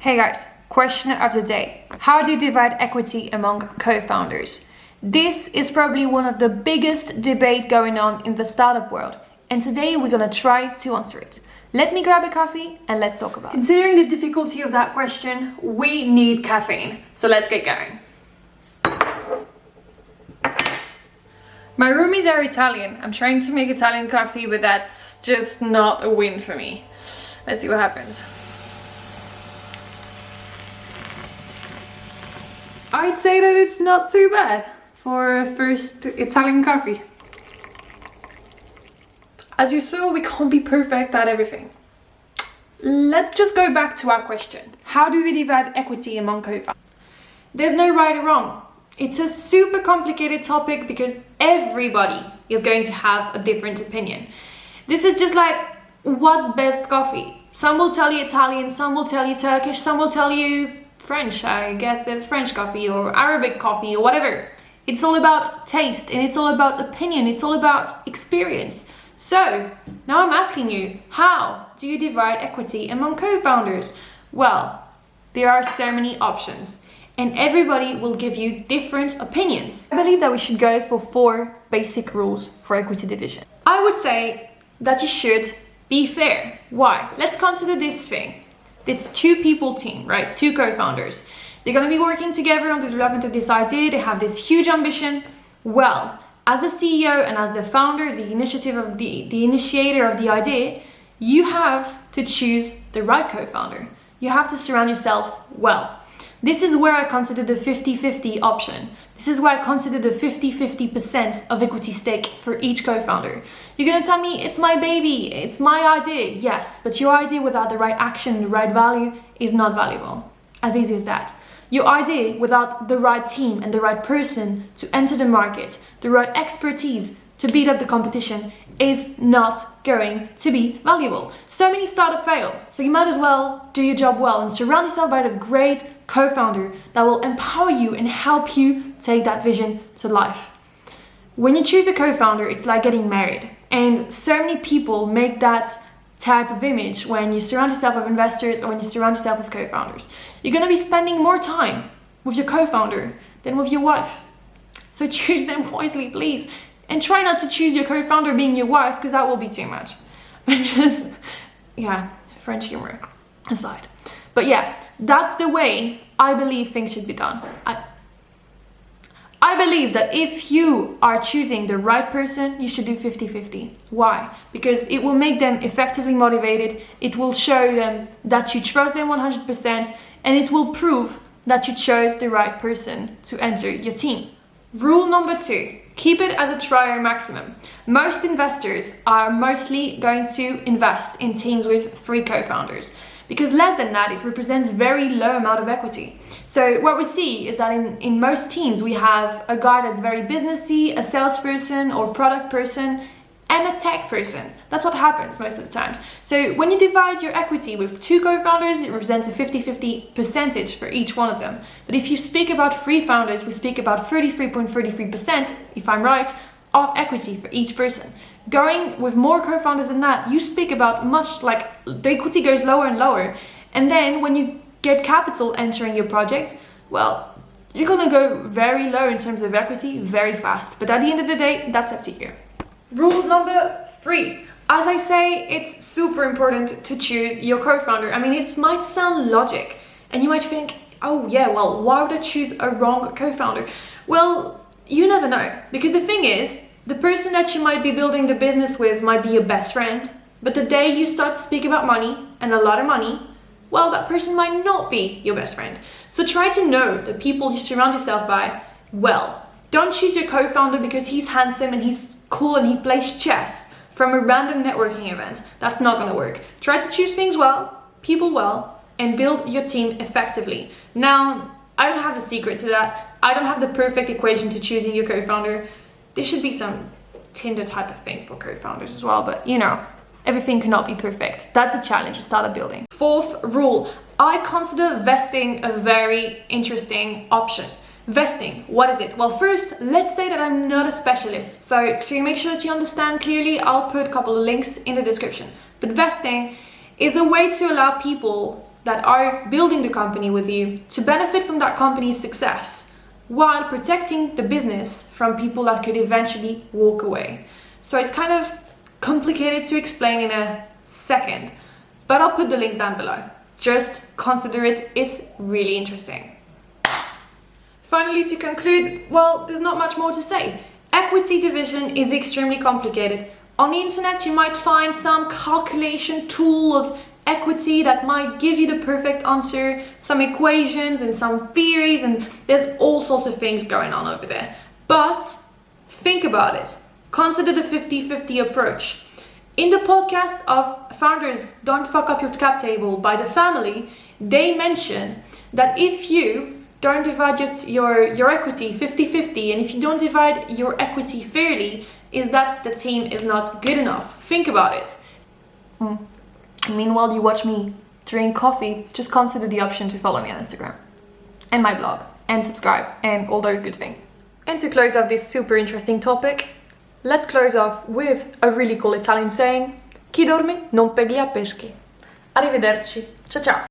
Hey guys, question of the day. How do you divide equity among co-founders? This is probably one of the biggest debate going on in the startup world, and today we're gonna try to answer it. Let me grab a coffee and let's talk about it. Considering the difficulty of that question, we need caffeine, so let's get going. My roomies are Italian. I'm trying to make Italian coffee, but that's just not a win for me. Let's see what happens. I'd say that it's not too bad for a first Italian coffee. As you saw, we can't be perfect at everything. Let's just go back to our question. How do we divide equity among co-founders? There's no right or wrong. It's a super complicated topic because everybody is going to have a different opinion. This is just like, what's best coffee? Some will tell you Italian, some will tell you Turkish, some will tell you French. I guess there's French coffee or Arabic coffee or whatever. It's all about taste and it's all about opinion. It's all about experience. So now I'm asking you, how do you divide equity among co-founders? Well, there are so many options and everybody will give you different opinions. I believe that we should go for 4 basic rules for equity division. I would say that you should be fair. Why? Let's consider this thing. It's 2 people team, right? 2 co-founders. They're gonna be working together on the development of this idea. They have this huge ambition. Well, as the CEO and as the founder, the initiator of the idea, you have to choose the right co-founder. You have to surround yourself well. This is where I consider the 50-50 option. This is why I consider the 50-50% of equity stake for each co-founder. You're gonna tell me, it's my baby, it's my idea. Yes, but your idea without the right action, the right value is not valuable. As easy as that. Your idea without the right team and the right person to enter the market, the right expertise to beat up the competition is not going to be valuable. So many startups fail, so you might as well do your job well and surround yourself by the great co-founder that will empower you and help you take that vision to life. When you choose a co-founder, it's like getting married, and so many people make that type of image when you surround yourself with investors or when you surround yourself with co-founders. You're going to be spending more time with your co-founder than with your wife. So choose them wisely, please. And try not to choose your co-founder being your wife, because that will be too much. And just, yeah, French humor aside. But yeah, that's the way I believe things should be done. I believe that if you are choosing the right person, you should do 50-50. Why? Because it will make them effectively motivated, it will show them that you trust them 100%, and it will prove that you chose the right person to enter your team. Rule number 2, keep it as a trier maximum. Most investors are mostly going to invest in teams with 3 co-founders, because less than that, it represents very low amount of equity. So what we see is that in most teams, we have a guy that's very businessy, a salesperson or product person, and a tech person. That's what happens most of the times. So when you divide your equity with 2 co-founders, it represents a 50-50 percentage for each one of them. But if you speak about 3 founders, we speak about 33.33%, if I'm right, of equity for each person. Going with more co-founders than that, you speak about much, like the equity goes lower and lower. And then when you get capital entering your project, well, you're gonna go very low in terms of equity very fast. But at the end of the day, that's up to you. Rule number 3. As I say, it's super important to choose your co-founder. I mean, it might sound logic and you might think, oh yeah, well, why would I choose a wrong co-founder? Well, you never know, because the thing is, the person that you might be building the business with might be your best friend, but the day you start to speak about money, and a lot of money, well, that person might not be your best friend. So try to know the people you surround yourself by well. Don't choose your co-founder because he's handsome and he's cool and he plays chess from a random networking event. That's not gonna work. Try to choose things well, people well, and build your team effectively. Now, I don't have the secret to that. I don't have the perfect equation to choosing your co-founder. There should be some Tinder type of thing for co-founders as well, but you know, everything cannot be perfect. That's a challenge to start a building. 4th rule, I consider vesting a very interesting option. Vesting, what is it? Well, first, let's say that I'm not a specialist. So to make sure that you understand clearly, I'll put a couple of links in the description. But vesting is a way to allow people that are building the company with you to benefit from that company's success while protecting the business from people that could eventually walk away. So it's kind of complicated to explain in a second, but I'll put the links down below. Just consider it, it's really interesting. Finally, to conclude, well, there's not much more to say. Equity division is extremely complicated. On the internet, you might find some calculation tool of equity that might give you the perfect answer, some equations and some theories, and there's all sorts of things going on over there. But think about it. Consider the 50-50 approach. In the podcast of Founders Don't Fuck Up Your Cap Table by The Family, they mention that if you don't divide your equity 50-50, and if you don't divide your equity fairly, is that the team is not good enough. Think about it. Meanwhile, you watch me drink coffee, just consider the option to follow me on Instagram and my blog and subscribe and all those good things. And to close off this super interesting topic, let's close off with a really cool Italian saying: chi dorme non piglia pesci. Arrivederci. Ciao ciao.